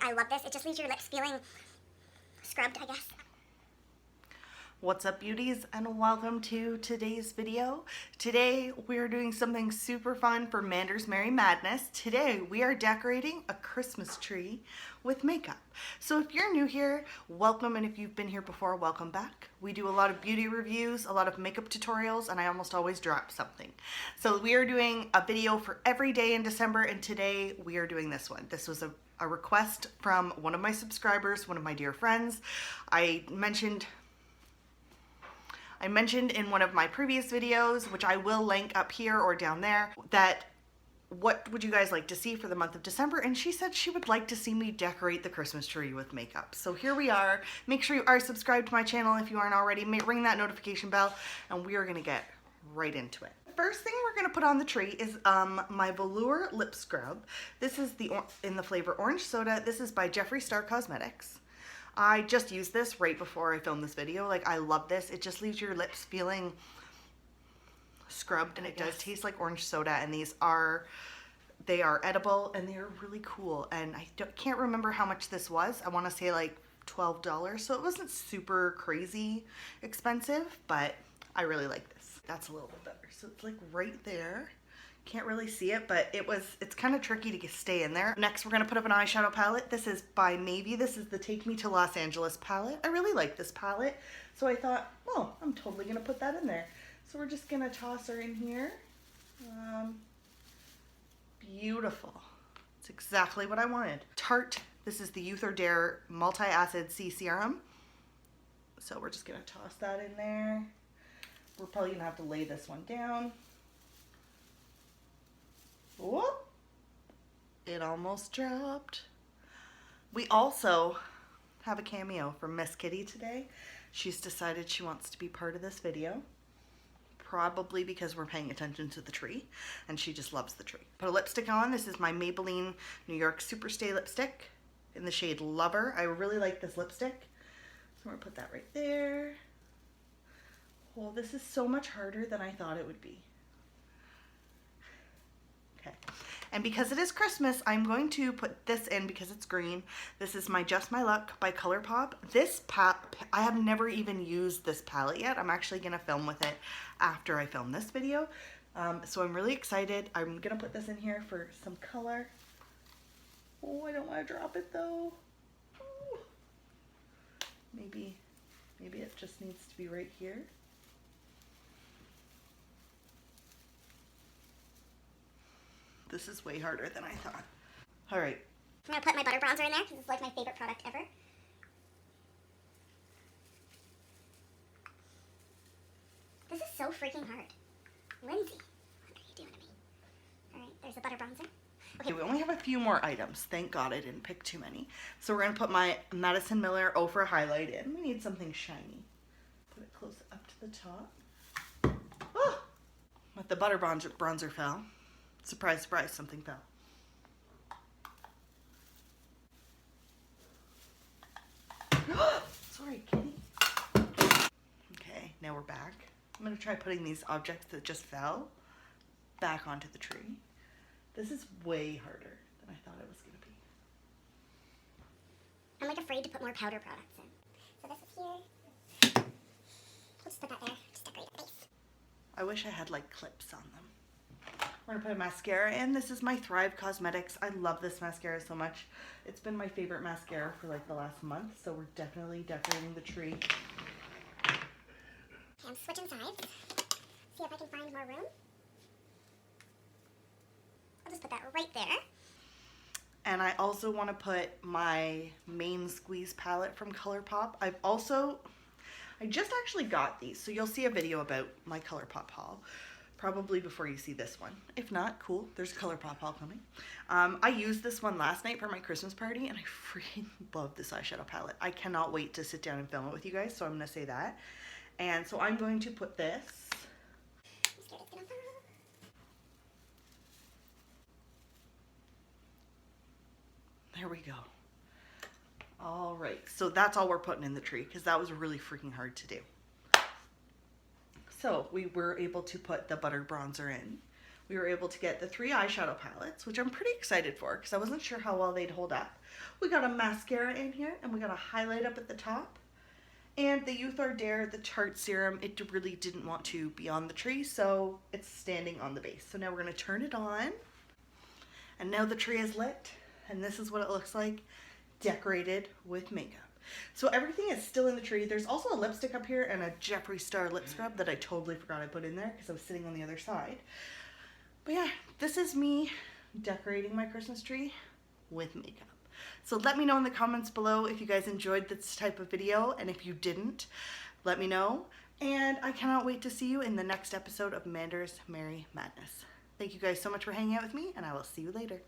I love this. It just leaves your lips feeling scrubbed, I guess. What's up, beauties, and welcome to today's video. Today we are doing something super fun for Manders Merry Madness. Today we are decorating a Christmas tree with makeup. So if you're new here, welcome, and if you've been here before, welcome back. We do a lot of beauty reviews, a lot of makeup tutorials, and I almost always drop something. So we are doing a video for every day in December, and today we are doing this one. This was a request from one of my subscribers, one of my dear friends. I mentioned in one of my previous videos, which I will link up here or down there, that what would you guys like to see for the month of December? And she said she would like to see me decorate the Christmas tree with makeup. So here we are. Make sure you are subscribed to my channel if you aren't already. Ring that notification bell, and we are gonna get right into it. First thing we're gonna put on the tree is my Velour lip scrub. This is in the flavor Orange Soda. This is by Jeffree Star Cosmetics. I just used this right before I filmed this video. Like, I love this. It just leaves your lips feeling scrubbed, and it does taste like orange soda, and they are edible, and they are really cool. And I can't remember how much this was. I want to say like $12, so it wasn't super crazy expensive, but I really like this. That's a little bit better. So it's like right there. Can't really see it, but it's kind of tricky to stay in there. Next, we're gonna put up an eyeshadow palette. This is by Maybe. This is the Take Me to Los Angeles palette. I really like this palette, so I thought, well, I'm totally gonna put that in there. So we're just gonna toss her in here. Beautiful. It's exactly what I wanted. Tarte. This is the Youth or Dare Multi-Acid C Serum. So we're just gonna toss that in there. We're probably gonna have to lay this one down. Whoop! It almost dropped. We also have a cameo from Miss Kitty today. She's decided she wants to be part of this video. Probably because we're paying attention to the tree, and she just loves the tree. Put a lipstick on. This is my Maybelline New York Superstay lipstick in the shade Lover. I really like this lipstick. So we're gonna put that right there. Well, this is so much harder than I thought it would be. And because it is Christmas, I'm going to put this in because it's green. This is my Just My Luck by ColourPop. This I have never even used this palette yet. I'm actually going to film with it after I film this video. So I'm really excited. I'm going to put this in here for some color. Oh, I don't want to drop it though. Ooh. Maybe it just needs to be right here. This is way harder than I thought. All right. I'm gonna put my butter bronzer in there because it's like my favorite product ever. This is so freaking hard. Lindsay, what are you doing to me? All right, there's the butter bronzer. Okay, we only have a few more items. Thank God I didn't pick too many. So we're gonna put my Madison Miller Ofra highlight in. We need something shiny. Put it close up to the top. Oh! But the butter bronzer fell. Surprise, surprise, something fell. Sorry, kitty. Okay, now we're back. I'm gonna try putting these objects that just fell back onto the tree. This is way harder than I thought it was gonna be. I'm like afraid to put more powder products in. So this is here. We'll just put that there. Just decorate the base. I wish I had like clips on them. We're gonna put a mascara in. This is my Thrive Cosmetics. I love this mascara so much. It's been my favorite mascara for like the last month, so we're definitely decorating the tree. Okay, I'm switching sides. See if I can find more room. I'll just put that right there. And I also want to put my Main Squeeze palette from ColourPop. I just actually got these, so you'll see a video about my ColourPop haul. Probably before you see this one. If not, cool, there's a ColourPop haul coming. I used this one last night for my Christmas party, and I freaking love this eyeshadow palette. I cannot wait to sit down and film it with you guys, so I'm gonna say that. And so I'm going to put this. I'm scared it's gonna fall. There we go. All right, so that's all we're putting in the tree, because that was really freaking hard to do. So we were able to put the butter bronzer in. we were able to get the 3 eyeshadow palettes, which I'm pretty excited for because I wasn't sure how well they'd hold up. We got a mascara in here, and we got a highlight up at the top. And the Youth Are Dare, the Tarte Serum, it really didn't want to be on the tree, so it's standing on the base. So now we're going to turn it on. And now the tree is lit, and this is what it looks like, decorated with makeup. So everything is still in the tree. There's also a lipstick up here and a Jeffree Star lip scrub that I totally forgot I put in there because I was sitting on the other side. But yeah, this is me decorating my Christmas tree with makeup. So let me know in the comments below if you guys enjoyed this type of video, and if you didn't, let me know. And I cannot wait to see you in the next episode of Manders Merry Madness. Thank you guys so much for hanging out with me, and I will see you later.